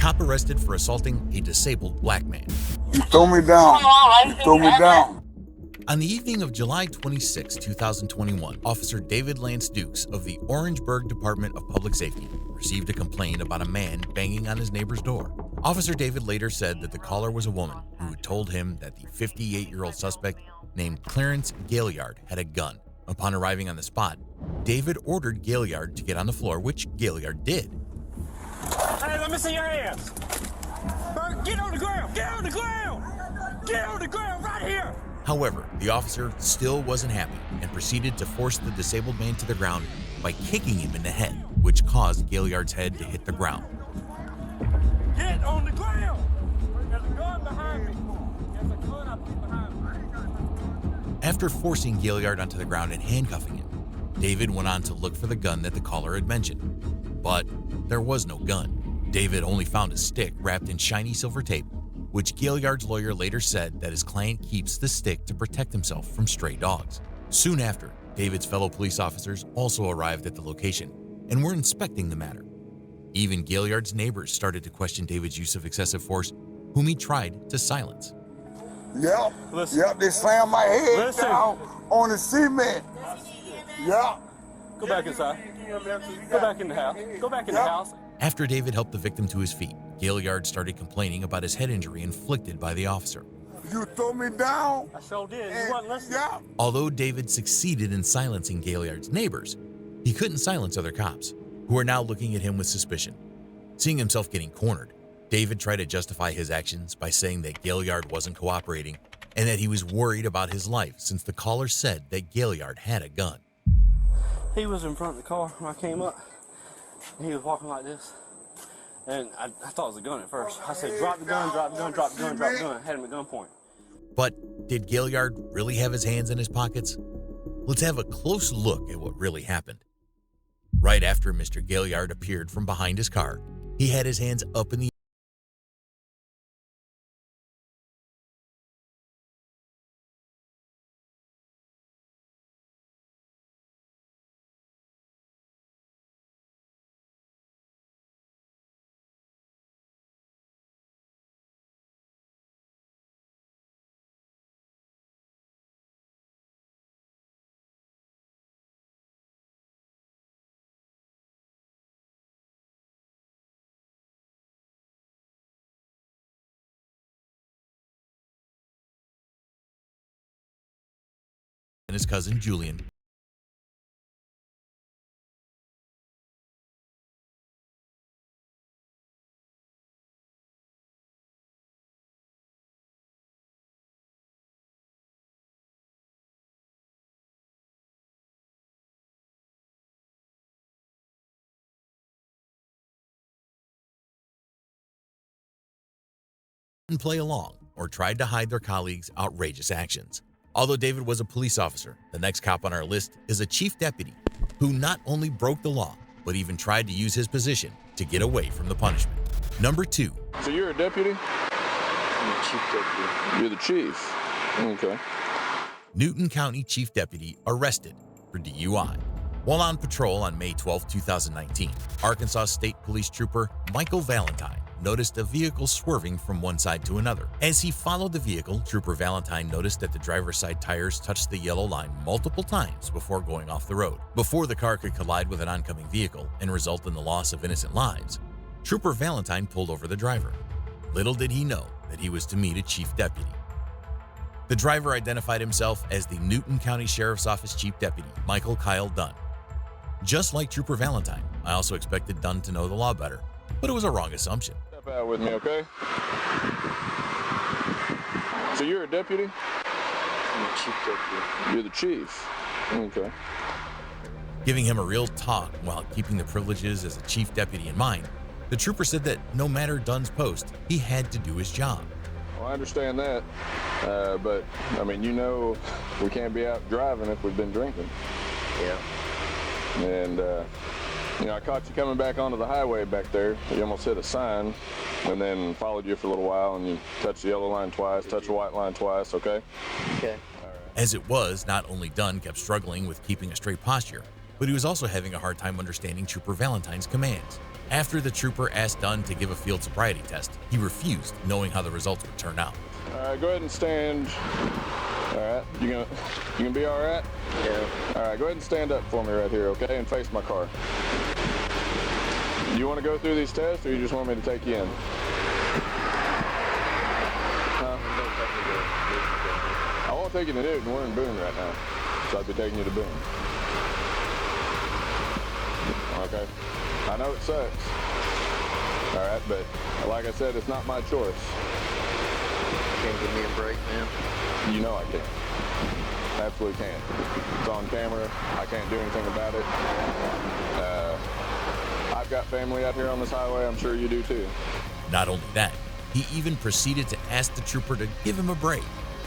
cop arrested for assaulting a disabled black man. You throw me down. You throw me down. On the evening of July 26, 2021, Officer David Lance Dukes of the Orangeburg Department of Public Safety received a complaint about a man banging on his neighbor's door. Officer David later said that the caller was a woman who had told him that the 58-year-old suspect named Clarence Gaillard had a gun. Upon arriving on the spot, David ordered Gaillard to get on the floor, which Gaillard did. Hey, let me see your hands. Get on the ground! Get on the ground! Get on the ground right here! However, the officer still wasn't happy and proceeded to force the disabled man to the ground by kicking him in the head, which caused Gaillard's head to hit the ground. Get on the ground! There's a gun behind me. There's a gun up behind me. After forcing Gaillard onto the ground and handcuffing him, David went on to look for the gun that the caller had mentioned. But there was no gun. David only found a stick wrapped in shiny silver tape, which Gaillard's lawyer later said that his client keeps the stick to protect himself from stray dogs. Soon after, David's fellow police officers also arrived at the location and were inspecting the matter. Even Gaillard's neighbors started to question David's use of excessive force, whom he tried to silence. Yep. Listen. Yep, they slammed my head Listen. down on the cement. Yep. Go back inside. Go back in the house. Go back in the house. After David helped the victim to his feet, Gaillard started complaining about his head injury inflicted by the officer. You throw me down. I sure did. and- You wasn't listening. Yeah. Although David succeeded in silencing Gaillard's neighbors, he couldn't silence other cops, who are now looking at him with suspicion. Seeing himself getting cornered, David tried to justify his actions by saying that Gaillard wasn't cooperating and that he was worried about his life since the caller said that Gaillard had a gun. He was in front of the car when I came up. And he was walking like this. And I thought it was a gun at first. I said, drop the gun, drop the gun, drop the gun, drop the gun. I had him at gunpoint. But did Gaillard really have his hands in his pockets? Let's have a close look at what really happened. Right after Mr. Gaillard appeared from behind his car, he had his hands up in the and his cousin Julian. And play along or tried to hide their colleagues' outrageous actions. Although David was a police officer, the next cop on our list is a chief deputy who not only broke the law, but even tried to use his position to get away from the punishment. Number 2. So you're a deputy? I'm the chief deputy. You're the chief. Okay. Newton County Chief Deputy arrested for DUI. While on patrol on May 12, 2019, Arkansas State Police Trooper Michael Valentine noticed a vehicle swerving from one side to another. As he followed the vehicle, Trooper Valentine noticed that the driver's side tires touched the yellow line multiple times before going off the road. Before the car could collide with an oncoming vehicle and result in the loss of innocent lives, Trooper Valentine pulled over the driver. Little did he know that he was to meet a chief deputy. The driver identified himself as the Newton County Sheriff's Office Chief Deputy, Michael Kyle Dunn. Just like Trooper Valentine, I also expected Dunn to know the law better, but it was a wrong assumption. Step out with me, okay? So you're a deputy? I'm the chief deputy. You're the chief. Okay. Giving him a real talk while keeping the privileges as a chief deputy in mind, the trooper said that no matter Dunn's post, he had to do his job. Well, I understand that, but I mean, you know, we can't be out driving if we've been drinking. Yeah. And, you know, I caught you coming back onto the highway back there. You almost hit a sign and then followed you for a little while and you touched the yellow line twice, touched the white line twice, okay? Okay. As it was, not only Dunn kept struggling with keeping a straight posture, but he was also having a hard time understanding Trooper Valentine's commands. After the trooper asked Dunn to give a field sobriety test, he refused, knowing how the results would turn out. All right, go ahead and stand. All right, you gonna be all right? Yeah. All right, go ahead and stand up for me right here, okay, and face my car. You want to go through these tests, or you just want me to take you in? Huh? I won't take you to Newton. We're in Boone right now, so I'll be taking you to Boone. Okay. I know it sucks. All right, but like I said, it's not my choice. Can't give me a break, man. You know I can't. Absolutely can't. It's on camera. I can't do anything about it. I've got family out here on this highway. I'm sure you do too. Not only that, he even proceeded to ask the trooper to give him a break,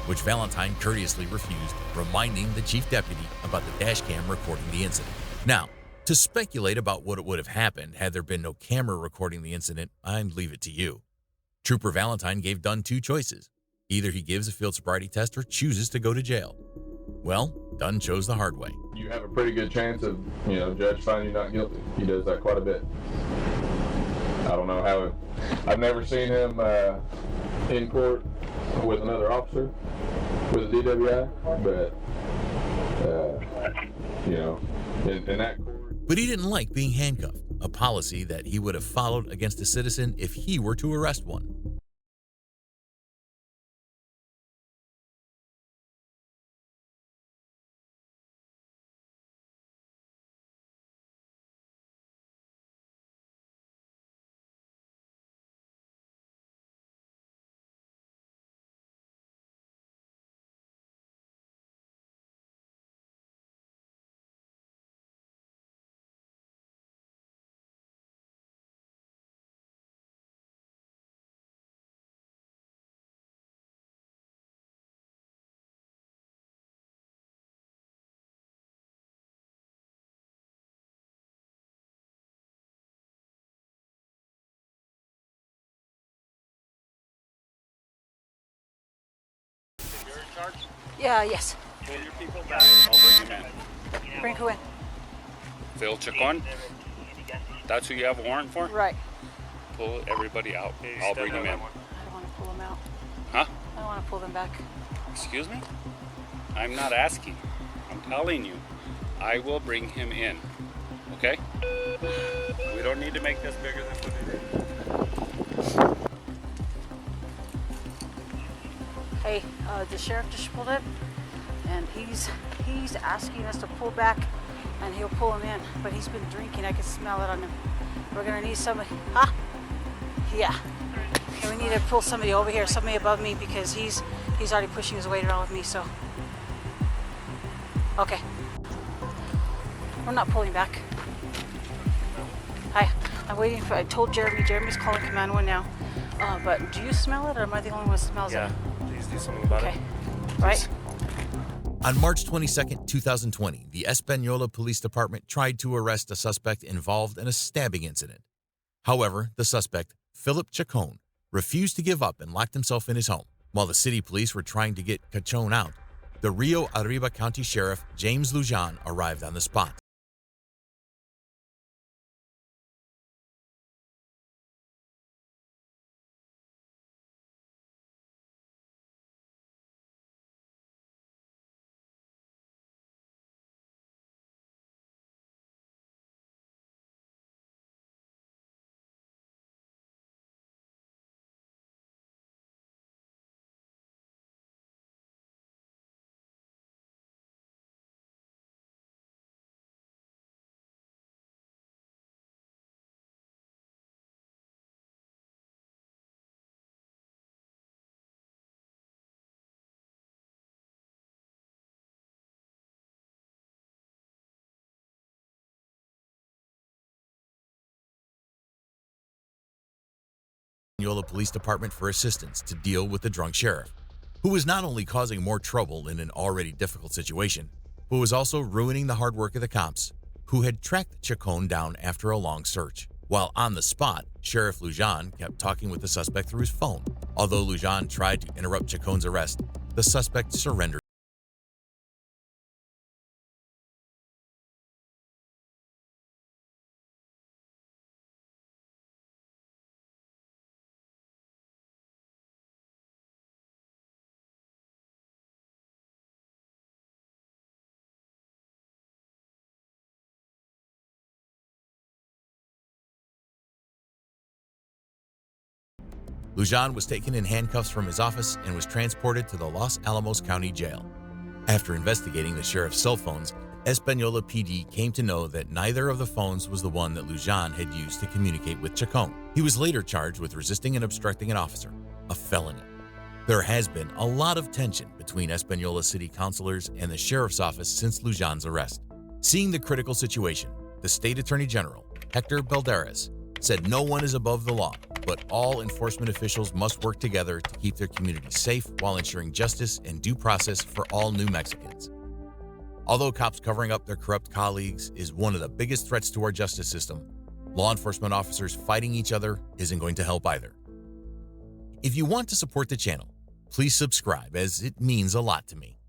which Valentine courteously refused, reminding the chief deputy about the dash cam recording the incident. Now, to speculate about what would have happened had there been no camera recording the incident, I'd leave it to you. Trooper Valentine gave Dunn two choices. Either he gives a field sobriety test or chooses to go to jail. Well, Dunn chose the hard way. You have a pretty good chance of, judge finding you not guilty. He does that quite a bit. I don't know how I've never seen him in court with another officer with a DWI, but in that court. But he didn't like being handcuffed, a policy that he would have followed against a citizen if he were to arrest one. Yeah, yes. Pull your people back. I'll bring them in. Bring who in? Phil Chacon. That's who you have a warrant for? Right. Pull everybody out. I'll bring them in. I don't want to pull them out. Huh? I don't want to pull them back. Excuse me? I'm not asking. I'm telling you. I will bring him in. Okay? We don't need to make this bigger than what it is. Hey, the sheriff just pulled in, and he's asking us to pull back, and he'll pull him in. But he's been drinking. I can smell it on him. We're gonna need somebody. Huh? Yeah. And we need to pull somebody over here, somebody above me, because he's already pushing his weight around with me. So. Okay. We're not pulling back. Hi. I'm waiting for. I told Jeremy. Jeremy's calling Command 1 now. But do you smell it, or am I the only one who smells it? Please do something about Okay. it. Right? On March 22, 2020, the Espanola Police Department tried to arrest a suspect involved in a stabbing incident. However, the suspect, Philip Chacon, refused to give up and locked himself in his home. While the city police were trying to get Chacon out, the Rio Arriba County Sheriff James Lujan arrived on the spot. Espanola Police Department for assistance to deal with the drunk sheriff, who was not only causing more trouble in an already difficult situation, but was also ruining the hard work of the cops, who had tracked Chacon down after a long search. While on the spot, Sheriff Lujan kept talking with the suspect through his phone. Although Lujan tried to interrupt Chacon's arrest, the suspect surrendered. Lujan was taken in handcuffs from his office and was transported to the Los Alamos County Jail. After investigating the sheriff's cell phones, Espanola PD came to know that neither of the phones was the one that Lujan had used to communicate with Chacon. He was later charged with resisting and obstructing an officer, a felony. There has been a lot of tension between Espanola City councilors and the sheriff's office since Lujan's arrest. Seeing the critical situation, the state attorney general, Hector Balderas, said no one is above the law, but all enforcement officials must work together to keep their communities safe while ensuring justice and due process for all New Mexicans. Although cops covering up their corrupt colleagues is one of the biggest threats to our justice system, law enforcement officers fighting each other isn't going to help either. If you want to support the channel, please subscribe, as it means a lot to me.